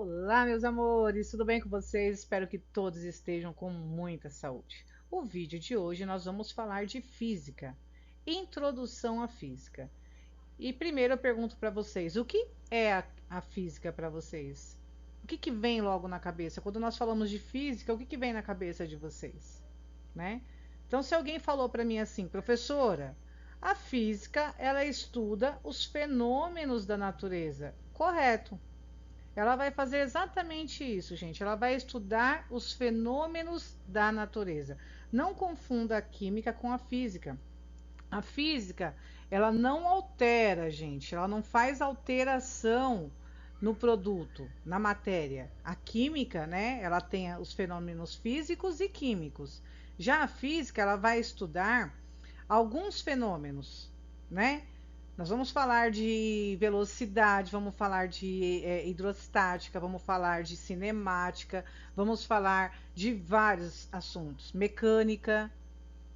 Olá, meus amores, tudo bem com vocês? Espero que todos estejam com muita saúde. O vídeo de hoje nós vamos falar de física, introdução à física. E primeiro eu pergunto para vocês, o que é a física para vocês? O que vem logo na cabeça? Quando nós falamos de física, o que vem na cabeça de vocês, né? Então, se alguém falou para mim assim, professora, a física ela estuda os fenômenos da natureza. Correto. Ela vai fazer exatamente isso, gente. Ela vai estudar os fenômenos da natureza. Não confunda a química com a física. A física, ela não altera, gente. Ela não faz alteração no produto, na matéria. A química, né? Ela tem os fenômenos físicos e químicos. Já a física, ela vai estudar alguns fenômenos, né? Nós vamos falar de velocidade, vamos falar de hidrostática, vamos falar de cinemática, vamos falar de vários assuntos. Mecânica,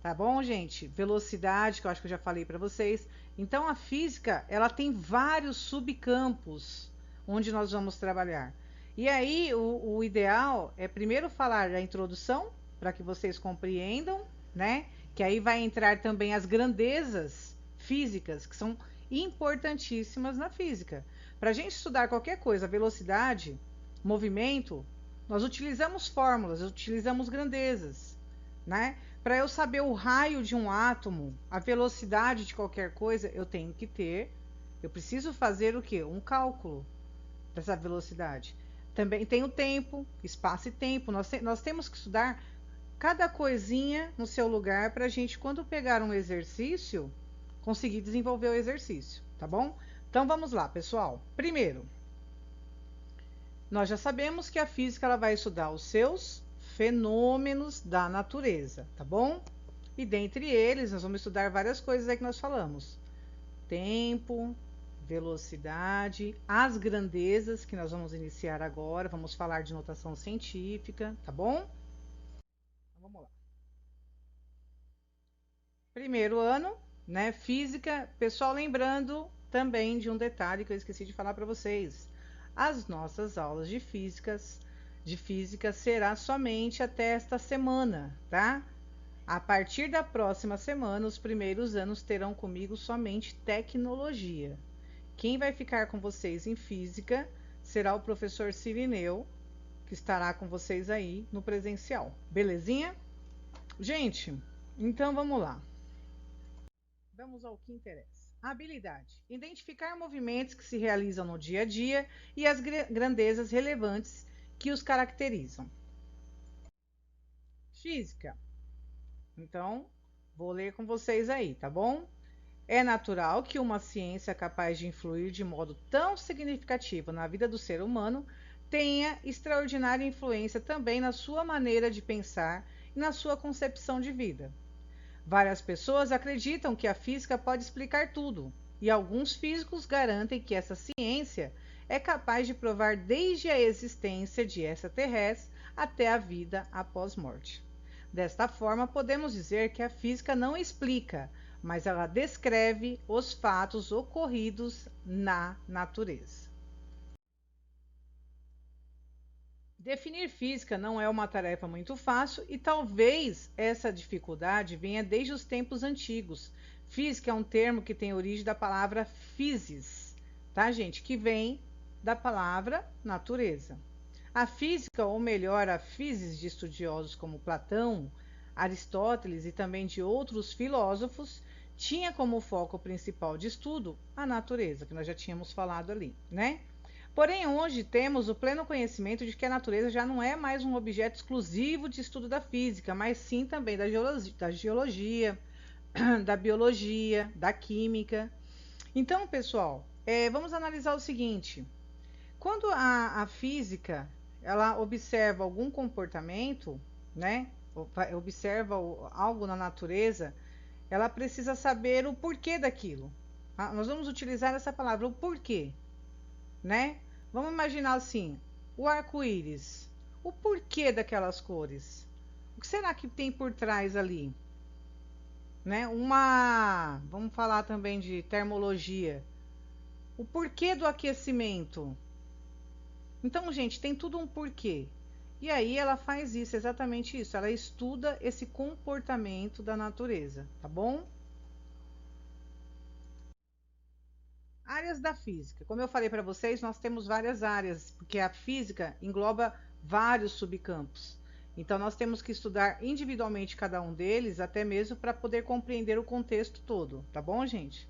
tá bom, gente? Velocidade, que eu acho que eu já falei para vocês. Então, a física, ela tem vários subcampos onde nós vamos trabalhar. E aí, o ideal é primeiro falar da introdução, para que vocês compreendam, né? Que aí vai entrar também as grandezas físicas, que são importantíssimas na física. Para a gente estudar qualquer coisa, velocidade, movimento, nós utilizamos fórmulas, utilizamos grandezas, né? Para eu saber o raio de um átomo, a velocidade de qualquer coisa, eu preciso fazer o quê? Um cálculo dessa velocidade. Também tem o tempo, espaço e tempo. Nós temos que estudar cada coisinha no seu lugar para a gente, quando pegar um exercício, conseguir desenvolver o exercício, tá bom? Então vamos lá, pessoal. Primeiro, nós já sabemos que a física ela vai estudar os seus fenômenos da natureza, tá bom? E dentre eles, nós vamos estudar várias coisas aí que nós falamos: tempo, velocidade, as grandezas, que nós vamos iniciar agora, vamos falar de notação científica, tá bom? Então, vamos lá. Primeiro ano, né? Física. Pessoal, lembrando também de um detalhe que eu esqueci de falar para vocês. As nossas aulas de física será somente até esta semana, tá? A partir da próxima semana, os primeiros anos terão comigo somente tecnologia. Quem vai ficar com vocês em física será o professor Cirineu, que estará com vocês aí no presencial. Belezinha? Gente, então vamos lá. Vamos ao que interessa. Habilidade: identificar movimentos que se realizam no dia a dia e as grandezas relevantes que os caracterizam. Física. Então, vou ler com vocês aí, tá bom? É natural que uma ciência capaz de influir de modo tão significativo na vida do ser humano tenha extraordinária influência também na sua maneira de pensar e na sua concepção de vida. Várias pessoas acreditam que a física pode explicar tudo, e alguns físicos garantem que essa ciência é capaz de provar desde a existência de extraterrestres até a vida após morte. Desta forma, podemos dizer que a física não explica, mas ela descreve os fatos ocorridos na natureza. Definir física não é uma tarefa muito fácil e talvez essa dificuldade venha desde os tempos antigos. Física é um termo que tem origem da palavra physis, tá, gente? Que vem da palavra natureza. A física, ou melhor, a physis de estudiosos como Platão, Aristóteles e também de outros filósofos, tinha como foco principal de estudo a natureza, que nós já tínhamos falado ali, né? Porém, hoje temos o pleno conhecimento de que a natureza já não é mais um objeto exclusivo de estudo da física, mas sim também da geologia, da biologia, da química. Então, pessoal, vamos analisar o seguinte: quando a física ela observa algum comportamento, né? Observa algo na natureza, ela precisa saber o porquê daquilo. Nós vamos utilizar essa palavra, o porquê, né? Vamos imaginar assim, o arco-íris. O porquê daquelas cores? O que será que tem por trás ali? Né? Vamos falar também de termologia. O porquê do aquecimento? Então, gente, tem tudo um porquê. E aí ela faz isso, exatamente isso. Ela estuda esse comportamento da natureza, tá bom? Áreas da física. Como eu falei para vocês, nós temos várias áreas, porque a física engloba vários subcampos. Então, nós temos que estudar individualmente cada um deles, até mesmo para poder compreender o contexto todo, tá bom, gente?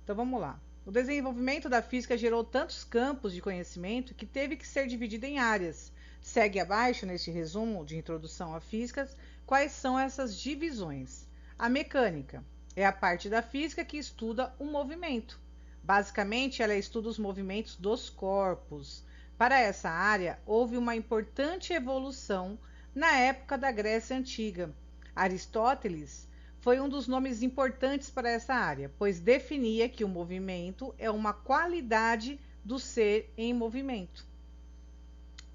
Então, vamos lá. O desenvolvimento da física gerou tantos campos de conhecimento que teve que ser dividido em áreas. Segue abaixo, neste resumo de introdução à física, quais são essas divisões. A mecânica é a parte da física que estuda o movimento. Basicamente, ela estuda os movimentos dos corpos. Para essa área, houve uma importante evolução na época da Grécia Antiga. Aristóteles foi um dos nomes importantes para essa área, pois definia que o movimento é uma qualidade do ser em movimento.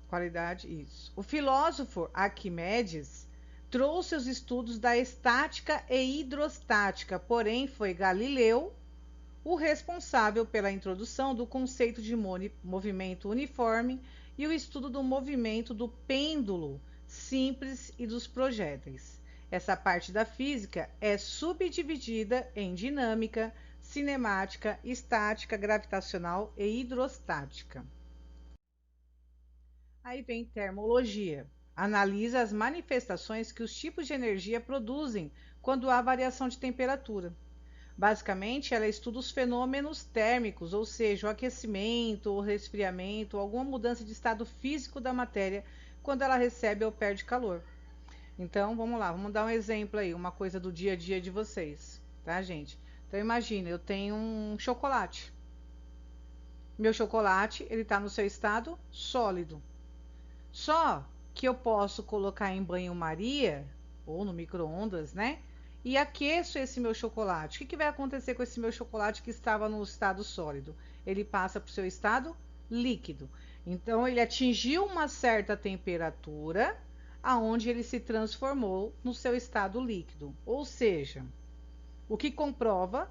Qualidade, isso. O filósofo Arquimedes trouxe os estudos da estática e hidrostática, porém foi Galileu o responsável pela introdução do conceito de movimento uniforme e o estudo do movimento do pêndulo simples e dos projéteis. Essa parte da física é subdividida em dinâmica, cinemática, estática, gravitacional e hidrostática. Aí vem termologia. Analisa as manifestações que os tipos de energia produzem quando há variação de temperatura. Basicamente, ela estuda os fenômenos térmicos, ou seja, o aquecimento, o resfriamento, alguma mudança de estado físico da matéria quando ela recebe ou perde calor. Então, vamos lá, vamos dar um exemplo aí, uma coisa do dia a dia de vocês, tá, gente? Então, imagina, eu tenho um chocolate. Meu chocolate, ele está no seu estado sólido. Só que eu posso colocar em banho-maria ou no micro-ondas, né? E aqueço esse meu chocolate. O que vai acontecer com esse meu chocolate que estava no estado sólido? Ele passa para o seu estado líquido. Então, ele atingiu uma certa temperatura, aonde ele se transformou no seu estado líquido. Ou seja, o que comprova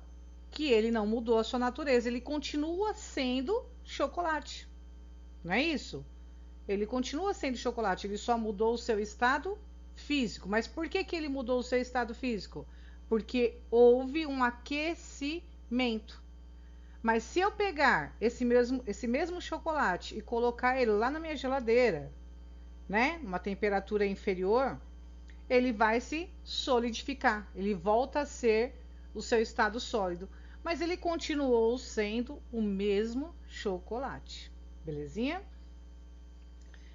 que ele não mudou a sua natureza, ele continua sendo chocolate. Não é isso? Ele continua sendo chocolate, ele só mudou o seu estado físico. Mas por que ele mudou o seu estado físico? Porque houve um aquecimento. Mas se eu pegar esse mesmo chocolate e colocar ele lá na minha geladeira, né, uma temperatura inferior, ele vai se solidificar. Ele volta a ser o seu estado sólido. Mas ele continuou sendo o mesmo chocolate. Belezinha?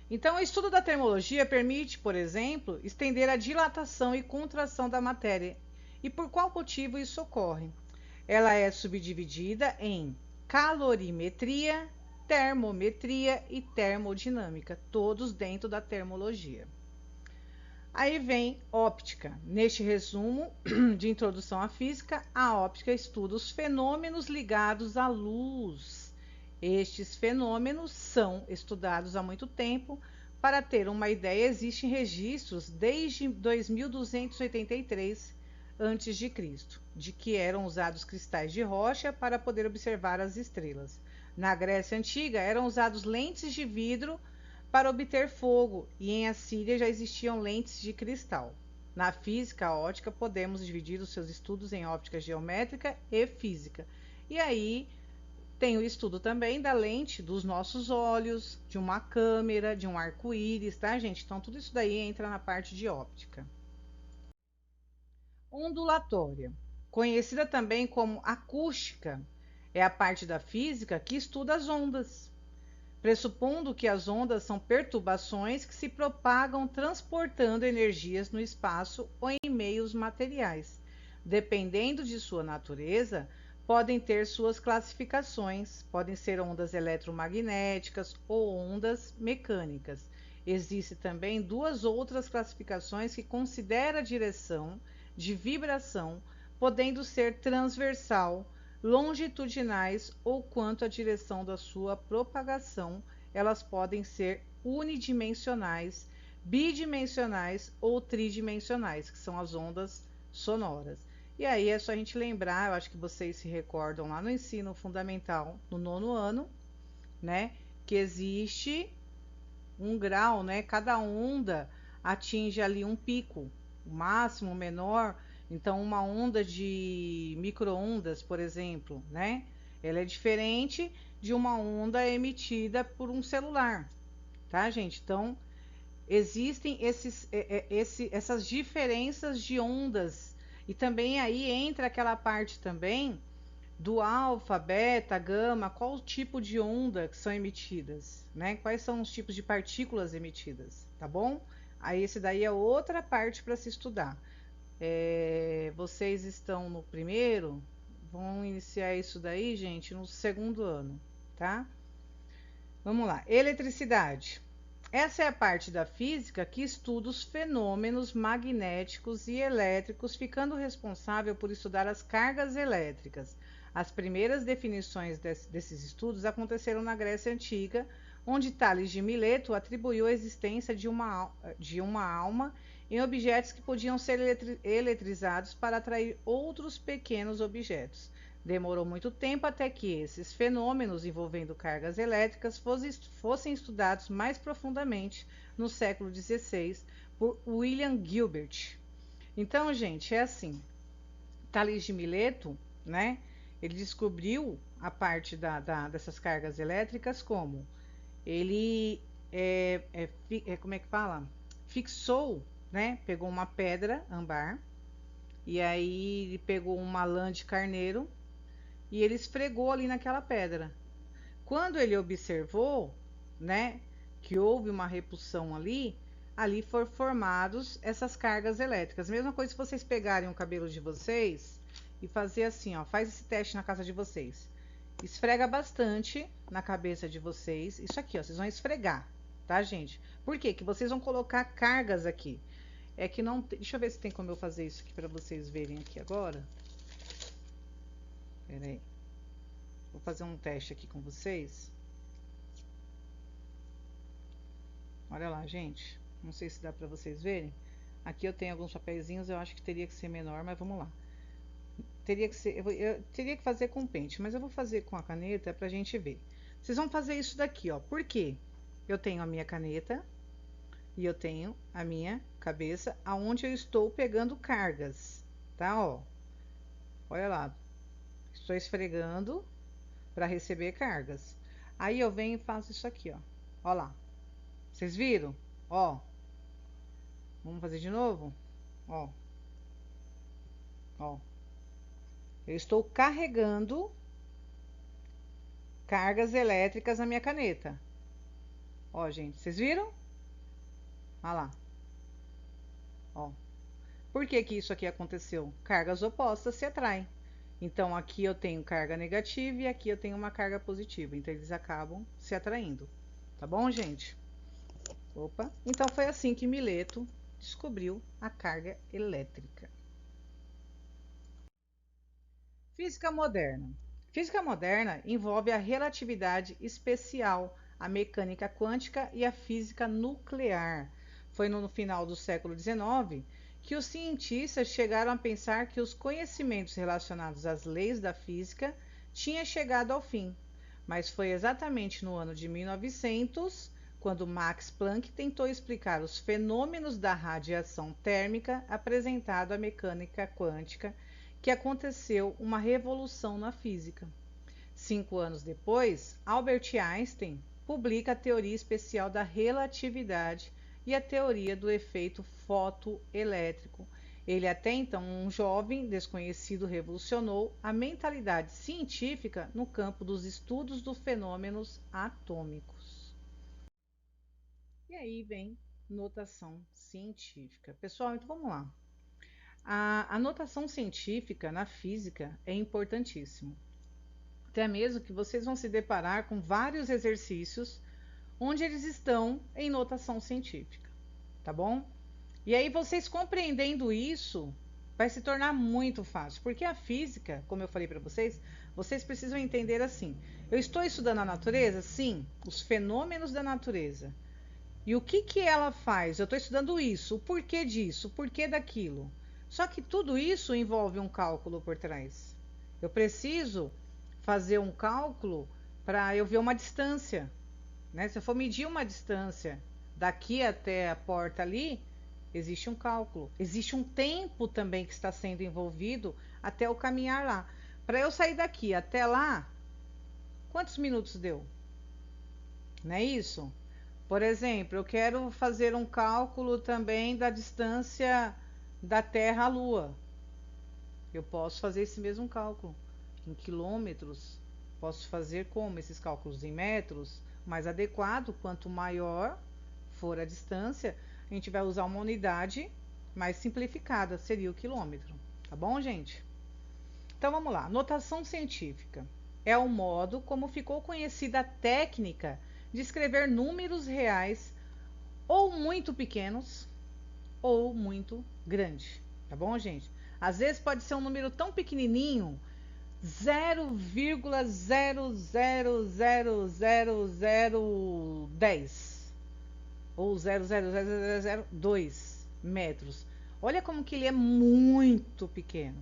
Então, o estudo da termologia permite, por exemplo, estender a dilatação e contração da matéria. E por qual motivo isso ocorre? Ela é subdividida em calorimetria, termometria e termodinâmica, todos dentro da termologia. Aí vem óptica. Neste resumo de introdução à física, a óptica estuda os fenômenos ligados à luz. Estes fenômenos são estudados há muito tempo. Para ter uma ideia, existem registros desde 2283 a.C., de que eram usados cristais de rocha para poder observar as estrelas. Na Grécia Antiga, eram usados lentes de vidro para obter fogo, e em Assíria já existiam lentes de cristal. Na física ótica, podemos dividir os seus estudos em óptica geométrica e física. E aí tem o estudo também da lente dos nossos olhos, de uma câmera, de um arco-íris, tá, gente? Então, tudo isso daí entra na parte de óptica. Ondulatória, conhecida também como acústica, é a parte da física que estuda as ondas, pressupondo que as ondas são perturbações que se propagam transportando energias no espaço ou em meios materiais. Dependendo de sua natureza, podem ter suas classificações, podem ser ondas eletromagnéticas ou ondas mecânicas. Existem também duas outras classificações que consideram a direção de vibração, podendo ser transversal, longitudinais ou quanto à direção da sua propagação, elas podem ser unidimensionais, bidimensionais ou tridimensionais, que são as ondas sonoras. E aí é só a gente lembrar, eu acho que vocês se recordam lá no ensino fundamental, no 9º ano, né, que existe um grau, né? Cada onda atinge ali um pico, o máximo, o menor. Então, uma onda de micro-ondas, por exemplo, né? Ela é diferente de uma onda emitida por um celular, tá, gente? Então, existem essas diferenças de ondas. E também aí entra aquela parte também do alfa, beta, gama, qual o tipo de onda que são emitidas, né? Quais são os tipos de partículas emitidas, tá bom? Aí esse daí é outra parte para se estudar. Vocês estão no primeiro, vão iniciar isso daí, gente, no segundo ano, tá? Vamos lá. Eletricidade. Essa é a parte da física que estuda os fenômenos magnéticos e elétricos, ficando responsável por estudar as cargas elétricas. As primeiras definições desses estudos aconteceram na Grécia Antiga, onde Tales de Mileto atribuiu a existência de uma alma em objetos que podiam ser eletrizados para atrair outros pequenos objetos. Demorou muito tempo até que esses fenômenos envolvendo cargas elétricas fossem estudados mais profundamente no século XVI por William Gilbert. Então, gente, é assim. Tales de Mileto, né? Ele descobriu a parte dessas cargas elétricas como ele como é que fala? Fixou, né? Pegou uma pedra âmbar e aí ele pegou uma lã de carneiro e ele esfregou ali naquela pedra. Quando ele observou, né, que houve uma repulsão ali foram formados essas cargas elétricas. Mesma coisa se vocês pegarem o cabelo de vocês e fazer assim, ó, faz esse teste na casa de vocês. Esfrega bastante na cabeça de vocês. Isso aqui, ó, vocês vão esfregar, tá, gente? Por quê? Que vocês vão colocar cargas aqui. É que não, deixa eu ver se tem como eu fazer isso aqui para vocês verem aqui agora. Pera aí. Vou fazer um teste aqui com vocês. Olha lá, gente. Não sei se dá pra vocês verem. Aqui eu tenho alguns papeizinhos, eu acho que teria que ser menor, mas vamos lá. Teria que ser, eu teria que fazer com pente, mas eu vou fazer com a caneta pra gente ver. Vocês vão fazer isso daqui, ó. Por quê? Eu tenho a minha caneta e eu tenho a minha cabeça, aonde eu estou pegando cargas, tá? Ó. Olha lá. Estou esfregando para receber cargas. Aí eu venho e faço isso aqui, ó. Ó lá. Vocês viram? Ó. Vamos fazer de novo? Ó. Ó. Eu estou carregando cargas elétricas na minha caneta. Ó, gente, vocês viram? Olha lá. Ó. Por que que isso aqui aconteceu? Cargas opostas se atraem. Então, aqui eu tenho carga negativa e aqui eu tenho uma carga positiva. Então, eles acabam se atraindo. Tá bom, gente? Opa. Então, foi assim que Mileto descobriu a carga elétrica. Física moderna. Física moderna envolve a relatividade especial, a mecânica quântica e a física nuclear. Foi no final do século XIX que os cientistas chegaram a pensar que os conhecimentos relacionados às leis da física tinham chegado ao fim. Mas foi exatamente no ano de 1900 quando Max Planck tentou explicar os fenômenos da radiação térmica apresentado à mecânica quântica, que aconteceu uma revolução na física. 5 anos depois, Albert Einstein publica a teoria especial da relatividade e a teoria do efeito fotoelétrico. Ele, até então um jovem desconhecido, revolucionou a mentalidade científica no campo dos estudos dos fenômenos atômicos. E aí vem notação científica. Pessoal, então vamos lá. A notação científica na física é importantíssimo. Até mesmo que vocês vão se deparar com vários exercícios onde eles estão em notação científica, tá bom? E aí vocês compreendendo isso, vai se tornar muito fácil, porque a física, como eu falei para vocês precisam entender assim: eu estou estudando a natureza? Sim, os fenômenos da natureza. E o que que ela faz? Eu estou estudando isso, o porquê disso, o porquê daquilo. Só que tudo isso envolve um cálculo por trás. Eu preciso fazer um cálculo para eu ver uma distância, né? Se eu for medir uma distância daqui até a porta ali, existe um cálculo. Existe um tempo também que está sendo envolvido até eu caminhar lá. Para eu sair daqui até lá, quantos minutos deu? Não é isso? Por exemplo, eu quero fazer um cálculo também da distância da Terra à Lua. Eu posso fazer esse mesmo cálculo em quilômetros. Posso fazer como esses cálculos em metros, mais adequado. Quanto maior for a distância, a gente vai usar uma unidade mais simplificada, seria o quilômetro. Tá bom, gente? Então vamos lá. Notação científica é o modo como ficou conhecida a técnica de escrever números reais ou muito pequenos ou muito grande. Tá bom, gente? Às vezes pode ser um número tão pequenininho, 0,0000010 ou 0,00002 metros. Olha como que ele é muito pequeno.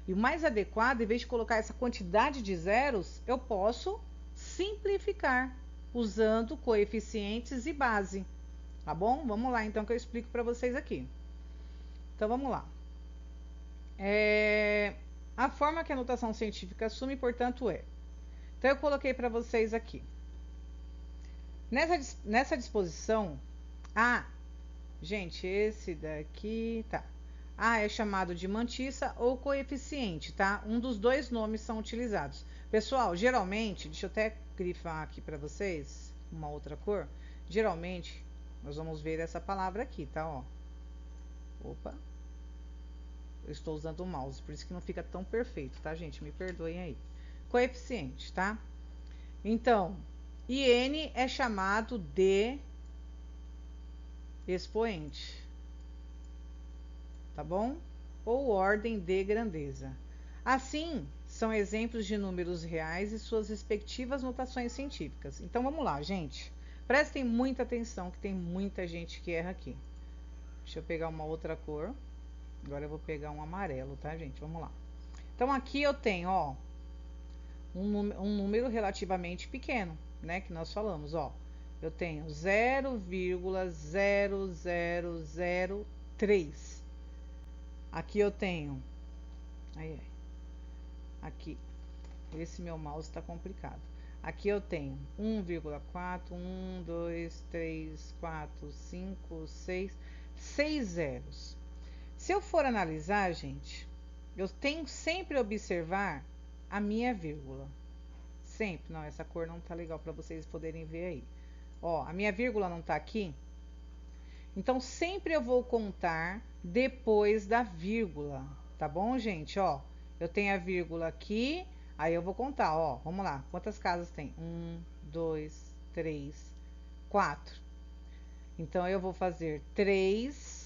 E o mais adequado, em vez de colocar essa quantidade de zeros, eu posso simplificar usando coeficientes e base. Tá bom? Vamos lá então que eu explico para vocês aqui. Então vamos lá. A forma que a notação científica assume, portanto, é. Então eu coloquei para vocês aqui. Nessa disposição, gente, esse daqui, tá. A é chamado de mantissa ou coeficiente, tá? Um dos dois nomes são utilizados. Pessoal, geralmente, deixa eu até grifar aqui para vocês, uma outra cor. Geralmente, nós vamos ver essa palavra aqui, tá? Ó. Opa. Eu estou usando o mouse, por isso que não fica tão perfeito, tá, gente? Me perdoem aí. Coeficiente, tá? Então, IN é chamado de expoente, tá bom? Ou ordem de grandeza. Assim, são exemplos de números reais e suas respectivas notações científicas. Então, vamos lá, gente. Prestem muita atenção, que tem muita gente que erra aqui. Deixa eu pegar uma outra cor. Agora eu vou pegar um amarelo, tá, gente? Vamos lá. Então, aqui eu tenho, ó, um número relativamente pequeno, né? Que nós falamos, ó. Eu tenho 0,0003. Aqui eu tenho... Aqui. Esse meu mouse está complicado. Aqui eu tenho 1,4, 1, 2, 3, 4, 5, 6, 6 zeros. Se eu for analisar, gente, eu tenho sempre observar a minha vírgula. Sempre. Não, essa cor não tá legal para vocês poderem ver aí. Ó, a minha vírgula não tá aqui. Então, sempre eu vou contar depois da vírgula. Tá bom, gente? Ó, eu tenho a vírgula aqui, aí eu vou contar, ó. Vamos lá. Quantas casas tem? 1, 2, 3, 4. Então, eu vou fazer 3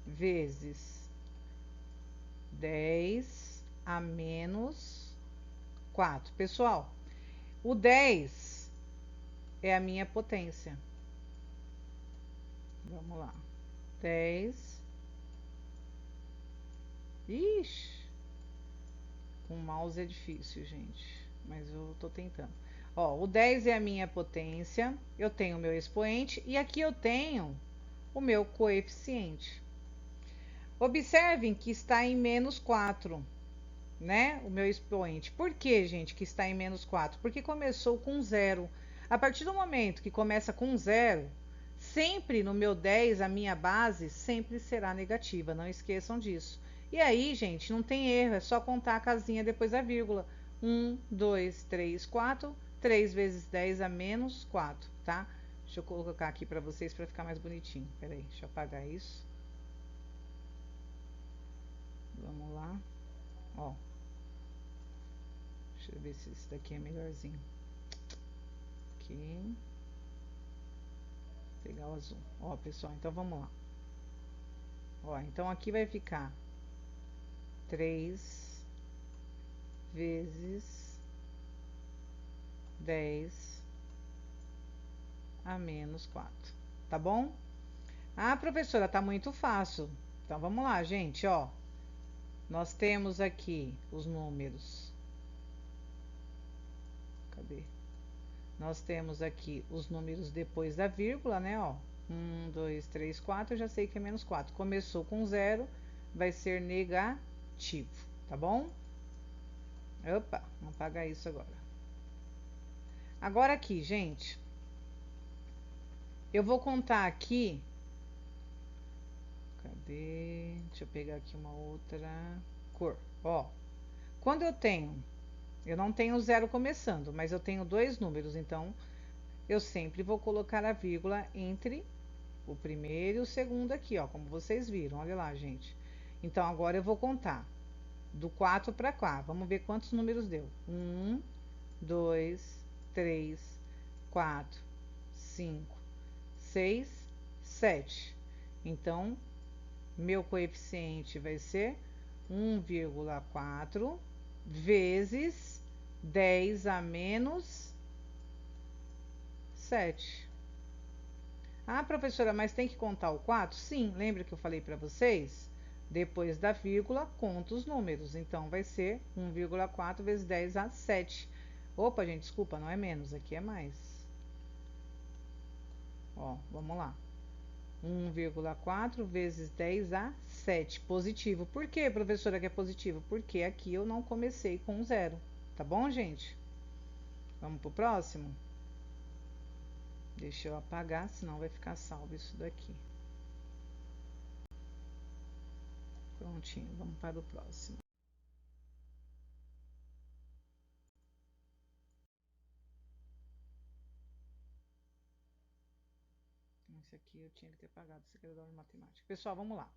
vezes 10 a menos 4. Pessoal, o 10 é a minha potência. Vamos lá. 10. Ixi. Com o mouse é difícil, gente. Mas eu tô tentando. Ó, o 10 é a minha potência. Eu tenho o meu expoente. E aqui eu tenho o meu coeficiente. Observem que está em menos 4, né? O meu expoente. Por que, gente, que está em menos 4? Porque começou com 0. A partir do momento que começa com 0, sempre no meu 10, a minha base sempre será negativa. Não esqueçam disso. E aí, gente, não tem erro. É só contar a casinha depois da vírgula. 1, 2, 3, 4. 3 vezes 10 a menos 4, tá? Deixa eu colocar aqui para vocês para ficar mais bonitinho. Pera aí, deixa eu apagar isso. Vamos lá. Ó. Deixa eu ver se esse daqui é melhorzinho. Aqui. Vou pegar o azul. Ó, pessoal, então vamos lá. Ó, então aqui vai ficar 3 vezes 10 a menos 4. Tá bom? Ah, professora, tá muito fácil. Então vamos lá, gente, ó. Nós temos aqui os números Cadê? Nós temos aqui os números depois da vírgula, né, ó. 1, 2, 3, 4, eu já sei que é menos 4. Começou com 0, vai ser negativo, tá bom? Opa, vamos apagar isso agora. Agora aqui, gente, eu vou contar aqui. Cadê? Deixa eu pegar aqui uma outra cor. Ó, quando eu não tenho 0 começando, mas eu tenho 2 números, então eu sempre vou colocar a vírgula entre o primeiro e o segundo aqui, ó, como vocês viram. Olha lá, gente. Então, agora eu vou contar do 4 para cá. Vamos ver quantos números deu. 1, 2, 3, 4, 5, 6, 7. Então, meu coeficiente vai ser 1,4 vezes 10 a menos 7. Ah, professora, mas tem que contar o 4? Sim, lembra que eu falei para vocês? Depois da vírgula, conta os números. Então, vai ser 1,4 vezes 10 a 7. Opa, gente, desculpa, não é menos, aqui é mais. Ó, vamos lá. 1,4 vezes 10 a 7. Positivo. Por que, professora, que é positivo? Porque aqui eu não comecei com 0. Tá bom, gente? Vamos pro próximo? Deixa eu apagar, senão vai ficar salvo isso daqui. Prontinho, vamos para o próximo. Esse aqui eu tinha que ter apagado, secretário de matemática. Pessoal, vamos lá.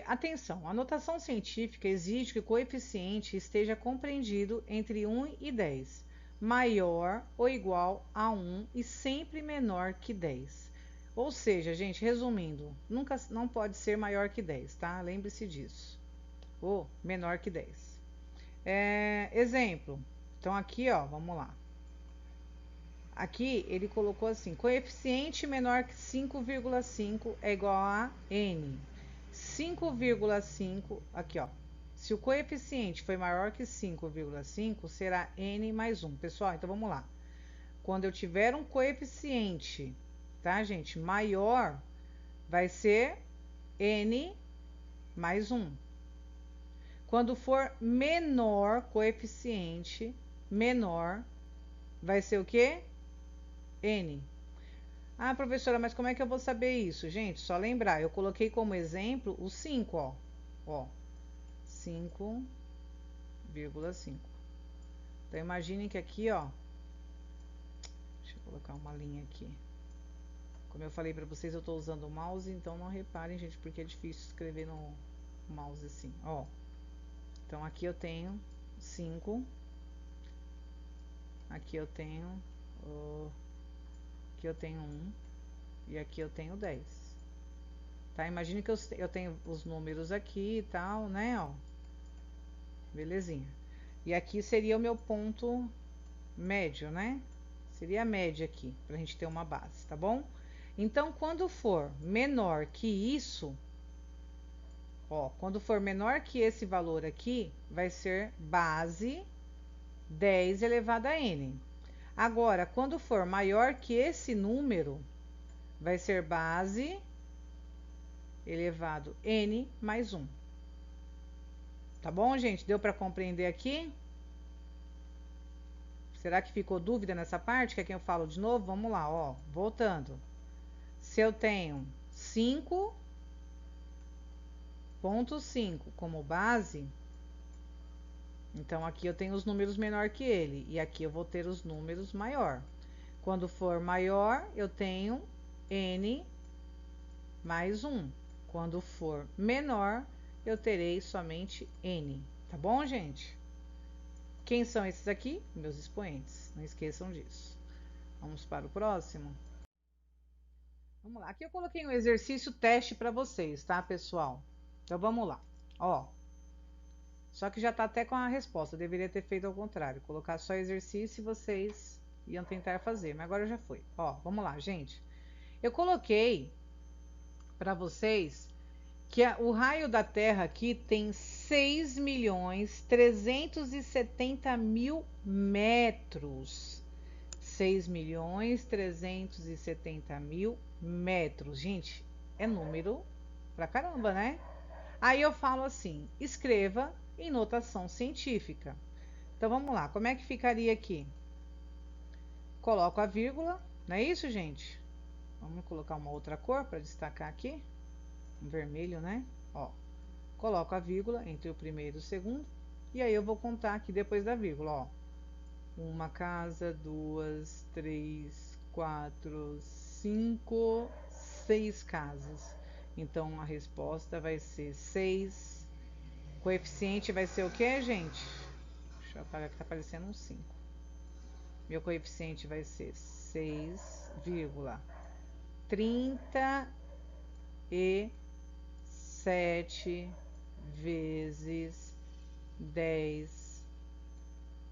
Atenção, a notação científica exige que o coeficiente esteja compreendido entre 1 e 10, maior ou igual a 1 e sempre menor que 10. Ou seja, gente, resumindo, nunca não pode ser maior que 10, tá? Lembre-se disso. Ou menor que 10. Exemplo. Então aqui, ó, vamos lá. Aqui ele colocou assim: coeficiente menor que 5,5 é igual a n. 5,5, aqui ó. Se o coeficiente foi maior que 5,5, será n mais 1. Pessoal, então vamos lá. Quando eu tiver um coeficiente, tá, gente, maior, vai ser n mais 1. Quando for menor, coeficiente menor, vai ser o quê? N. Ah, professora, mas como é que eu vou saber isso? Gente, só lembrar, eu coloquei como exemplo o 5, ó. Ó, 5,5. Então, imaginem que aqui, ó. Deixa eu colocar uma linha aqui. Como eu falei pra vocês, eu tô usando o mouse, então não reparem, gente, porque é difícil escrever no mouse assim, ó. Então, aqui eu tenho 5. Aqui eu tenho... aqui eu tenho 1. E aqui eu tenho 10. Tá? Imagine que eu tenho os números aqui e tal, né, ó. Belezinha. E aqui seria o meu ponto médio, né? Seria a média aqui, pra gente ter uma base, tá bom? Então, quando for menor que isso, ó, quando for menor que esse valor aqui, vai ser base 10 elevado a n. Agora, quando for maior que esse número, vai ser base elevado n mais 1. Tá bom, gente? Deu para compreender aqui? Será que ficou dúvida nessa parte? Quer que eu falo de novo? Vamos lá, ó. Voltando. Se eu tenho 5,5 como base, então aqui eu tenho os números menor que ele. E aqui eu vou ter os números maior. Quando for maior, eu tenho n mais 1. Quando for menor, eu terei somente n. Tá bom, gente? Quem são esses aqui? Meus expoentes. Não esqueçam disso. Vamos para o próximo. Vamos lá. Aqui eu coloquei um exercício teste para vocês, tá, pessoal? Então vamos lá. Ó. Só que já tá até com a resposta. Eu deveria ter feito ao contrário. Colocar só exercício e vocês iam tentar fazer. Mas agora já foi. Ó, vamos lá, gente. Eu coloquei para vocês que o raio da Terra aqui tem 6.370.000 metros. 6.370.000 metros. Gente, é número pra caramba, né? Aí eu falo assim: escreva em notação científica. Então vamos lá, como é que ficaria aqui? Coloco a vírgula, não é isso, gente? Vamos colocar uma outra cor para destacar aqui. Um vermelho, né? Ó, coloco a vírgula entre o primeiro e o segundo. E aí eu vou contar aqui depois da vírgula, ó. Uma casa, duas, três, quatro, cinco, seis casas. Então a resposta vai ser 6. Coeficiente vai ser o que, gente? Deixa eu apagar que tá aparecendo um 5. Meu coeficiente vai ser 6,37 vezes 10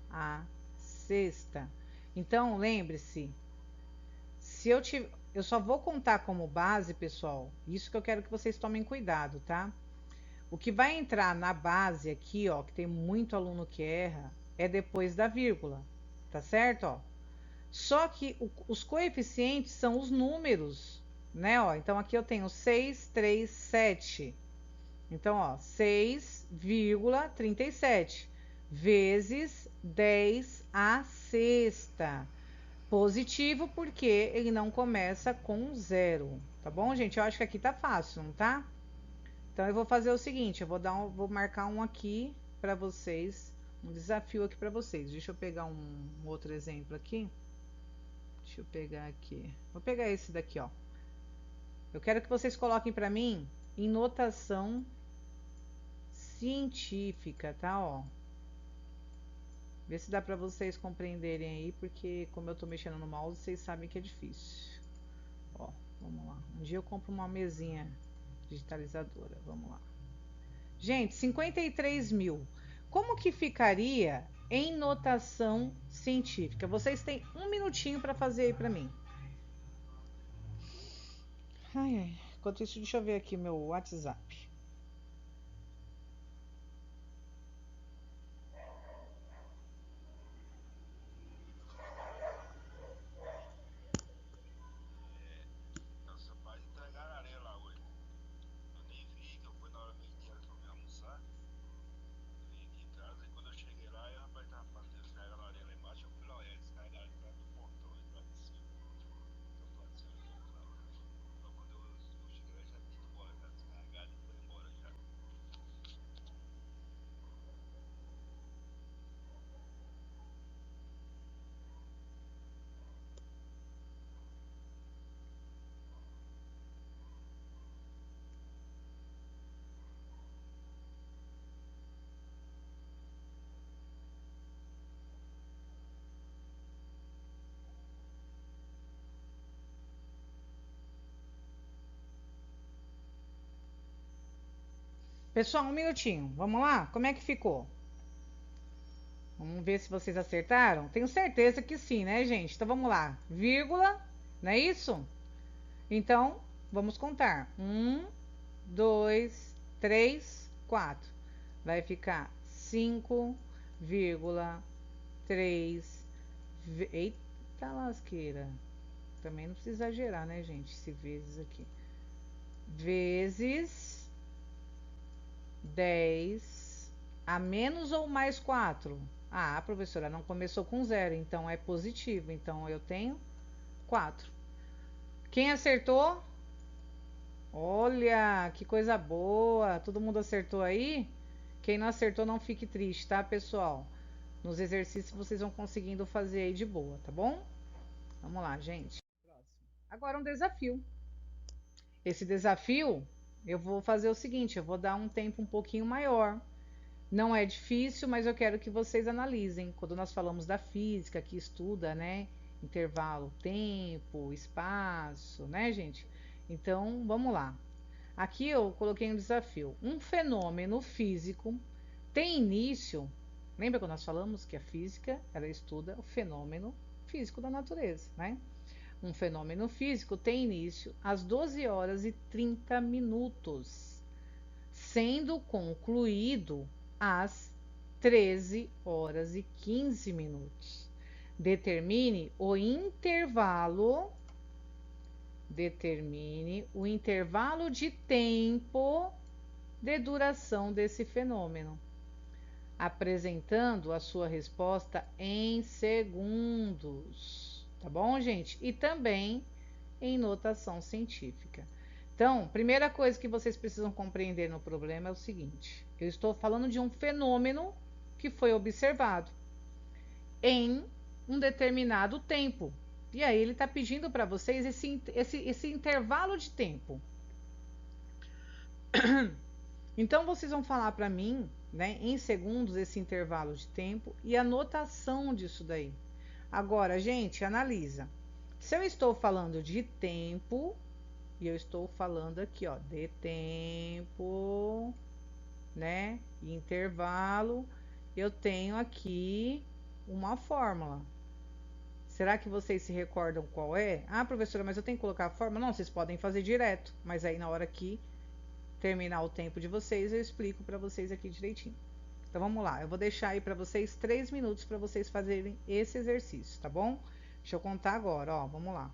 a sexta. Então, lembre-se, se eu só vou contar como base, pessoal, isso que eu quero que vocês tomem cuidado, tá? O que vai entrar na base aqui, ó, que tem muito aluno que erra, é depois da vírgula, tá certo, ó? Só que os coeficientes são os números, né, ó? Então aqui eu tenho 6, 3, 7. Então, ó, 6,37 vezes 10 a sexta. Positivo porque ele não começa com zero, tá bom, gente? Eu acho que aqui tá fácil, não tá? Então eu vou fazer o seguinte, eu vou marcar um aqui para vocês, um desafio aqui para vocês. Deixa eu pegar um outro exemplo aqui. Deixa eu pegar aqui. Vou pegar esse daqui, ó. Eu quero que vocês coloquem para mim em notação científica, tá, ó? Vê se dá para vocês compreenderem aí, porque como eu tô mexendo no mouse, vocês sabem que é difícil. Ó, vamos lá. Um dia eu compro uma mesinha digitalizadora. Vamos lá. Gente, 53 mil. Como que ficaria em notação científica? Vocês têm um minutinho para fazer aí para mim. Ai, ai. Enquanto isso, deixa eu ver aqui meu WhatsApp. Pessoal, um minutinho. Vamos lá? Como é que ficou? Vamos ver se vocês acertaram? Tenho certeza que sim, né, gente? Então vamos lá. Vírgula, não é isso? Então, vamos contar. 1, 2, 3, 4. Vai ficar 5,3. Eita lasqueira. Também não precisa exagerar, né, gente? Esse vezes aqui. Vezes 10 a menos ou mais 4? Ah, professora, não começou com zero, então é positivo. Então eu tenho 4. Quem acertou? Olha, que coisa boa. Todo mundo acertou aí? Quem não acertou, não fique triste, tá, pessoal? Nos exercícios vocês vão conseguindo fazer aí de boa, tá bom? Vamos lá, gente. Agora um desafio. Esse desafio, eu vou fazer o seguinte, eu vou dar um tempo um pouquinho maior. Não é difícil, mas eu quero que vocês analisem. Quando nós falamos da física, que estuda, né? Intervalo, tempo, espaço, né, gente? Então, vamos lá. Aqui eu coloquei um desafio. Um fenômeno físico tem início. Lembra quando nós falamos que a física, ela estuda o fenômeno físico da natureza, né? Um fenômeno físico tem início às 12 horas e 30 minutos. sendo concluído às 13 horas e 15 minutos. Determine o intervalo de tempo de duração desse fenômeno, apresentando a sua resposta em segundos, tá bom, gente? E também em notação científica. Então, primeira coisa que vocês precisam compreender no problema é o seguinte: eu estou falando de um fenômeno que foi observado em um determinado tempo. E aí ele está pedindo para vocês esse intervalo de tempo. Então vocês vão falar para mim, né, em segundos, esse intervalo de tempo e a notação disso daí. Agora, gente, analisa. Se eu estou falando de tempo, e eu estou falando aqui, ó, de tempo, né, intervalo, eu tenho aqui uma fórmula. Será que vocês se recordam qual é? Ah, professora, mas eu tenho que colocar a fórmula? Não, vocês podem fazer direto, mas aí na hora que terminar o tempo de vocês, eu explico para vocês aqui direitinho. Então vamos lá, eu vou deixar aí para vocês 3 minutos para vocês fazerem esse exercício, tá bom? Deixa eu contar agora, ó, vamos lá.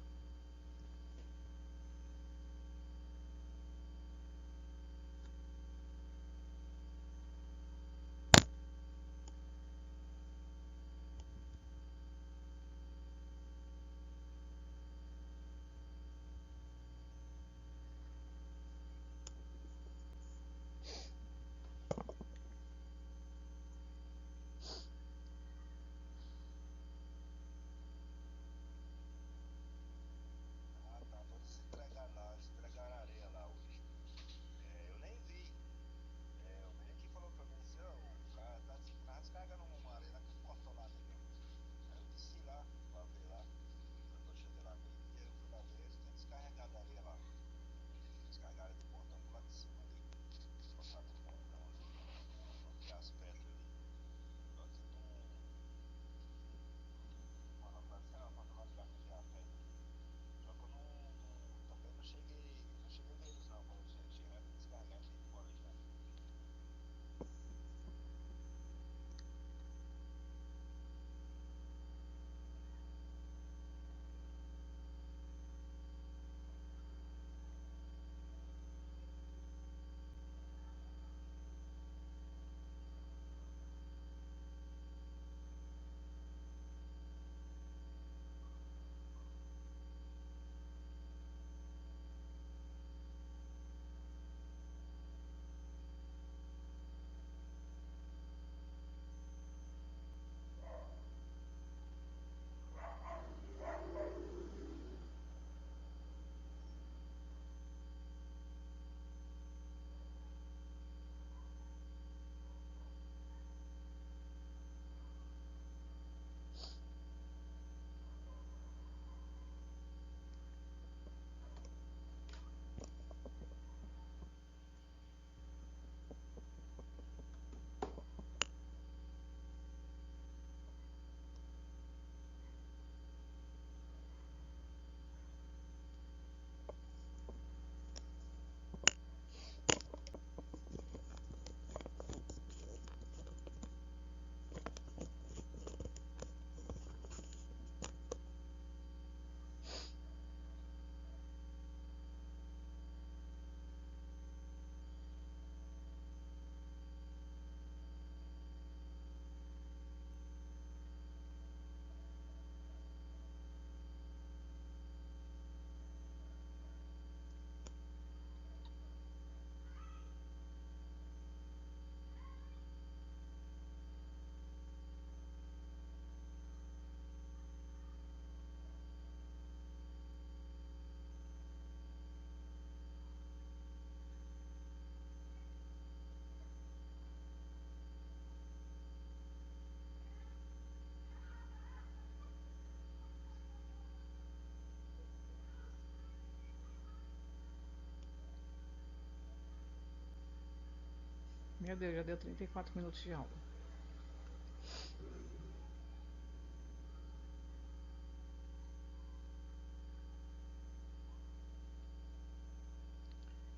Meu Deus, já deu 34 minutos de aula.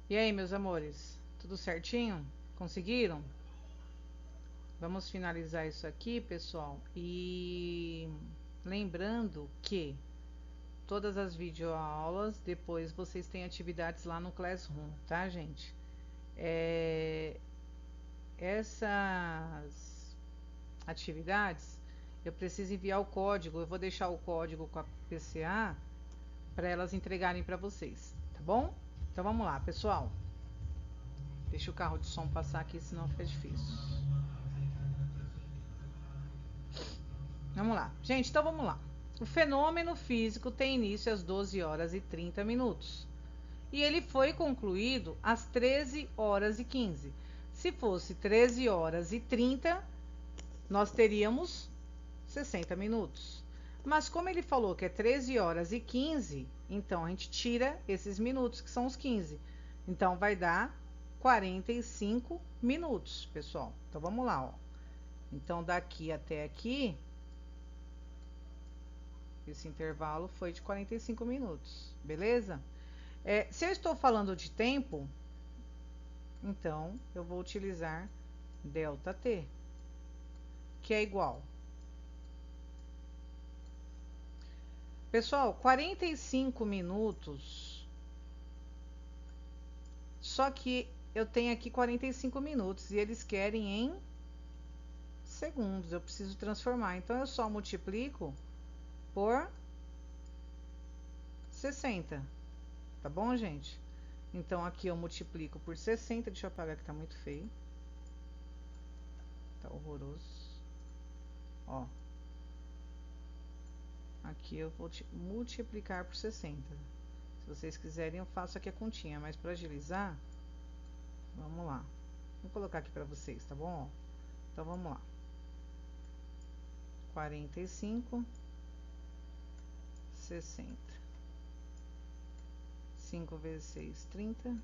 E aí, meus amores? Tudo certinho? Conseguiram? Vamos finalizar isso aqui, pessoal. E lembrando que todas as videoaulas, depois vocês têm atividades lá no Classroom, tá, gente? Essas atividades, eu preciso enviar o código. Eu vou deixar o código com a PCA para elas entregarem para vocês, tá bom? Então vamos lá, pessoal. Deixa o carro de som passar aqui, senão fica difícil. Vamos lá. Gente, então vamos lá. O fenômeno físico tem início às 12 horas e 30 minutos. E ele foi concluído às 13 horas e 15. Se fosse 13 horas e 30, nós teríamos 60 minutos. Mas como ele falou que é 13 horas e 15, então a gente tira esses minutos, que são os 15. Então vai dar 45 minutos, pessoal. Então vamos lá, ó. Então daqui até aqui, esse intervalo foi de 45 minutos, beleza? Se eu estou falando de tempo, então eu vou utilizar ΔT, que é igual. Pessoal, 45 minutos, só que eu tenho aqui 45 minutos e eles querem em segundos, eu preciso transformar. Então eu só multiplico por 60. Tá bom, gente? Então aqui eu multiplico por 60. Deixa eu apagar que tá muito feio. Tá horroroso. Ó. Aqui eu vou multiplicar por 60. Se vocês quiserem eu faço aqui a continha, mas para agilizar, vamos lá. Vou colocar aqui para vocês, tá bom? Então vamos lá. 45, 60. 5 vezes 6, 30.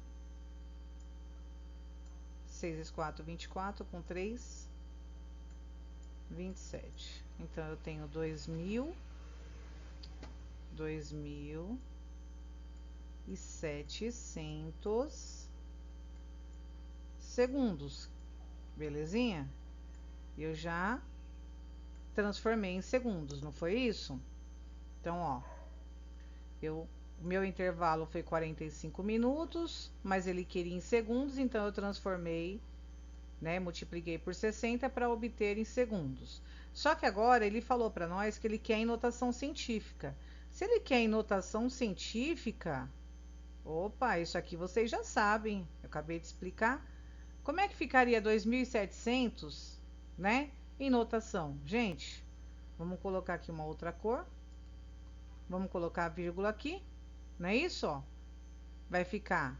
6 vezes 4, 24. Com 3, 27. Então, eu tenho 2.700 segundos. Belezinha? Eu já transformei em segundos, não foi isso? Então, ó. O meu intervalo foi 45 minutos, mas ele queria em segundos, então eu transformei, né, multipliquei por 60 para obter em segundos. Só que agora ele falou para nós que ele quer em notação científica. Se ele quer em notação científica, opa, isso aqui vocês já sabem, eu acabei de explicar. Como é que ficaria 2.700, né, em notação? Gente, vamos colocar aqui uma outra cor. Vamos colocar a vírgula aqui. Não é isso, ó? Vai ficar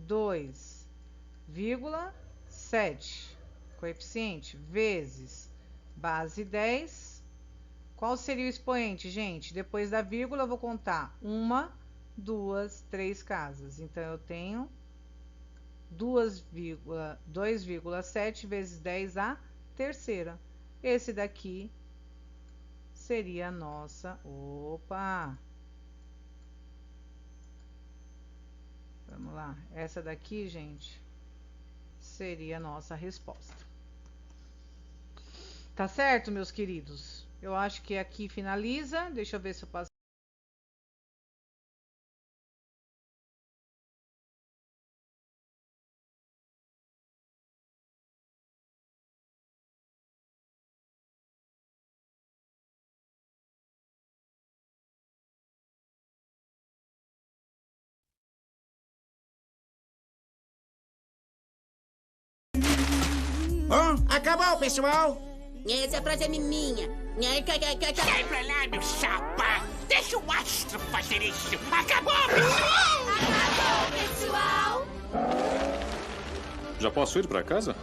2,7 coeficiente vezes base 10. Qual seria o expoente, gente? Depois da vírgula eu vou contar 1, 2, 3 casas. Então eu tenho 2,7 vezes 10 a terceira. Esse daqui seria a nossa... Opa! Vamos lá. Essa daqui, gente, seria a nossa resposta. Tá certo, meus queridos? Eu acho que aqui finaliza. Deixa eu ver se eu passo. Acabou, pessoal! Essa frase é minha. Sai pra lá, meu chapa! Deixa o astro fazer isso! Acabou, pessoal! Acabou, pessoal! Já posso ir pra casa?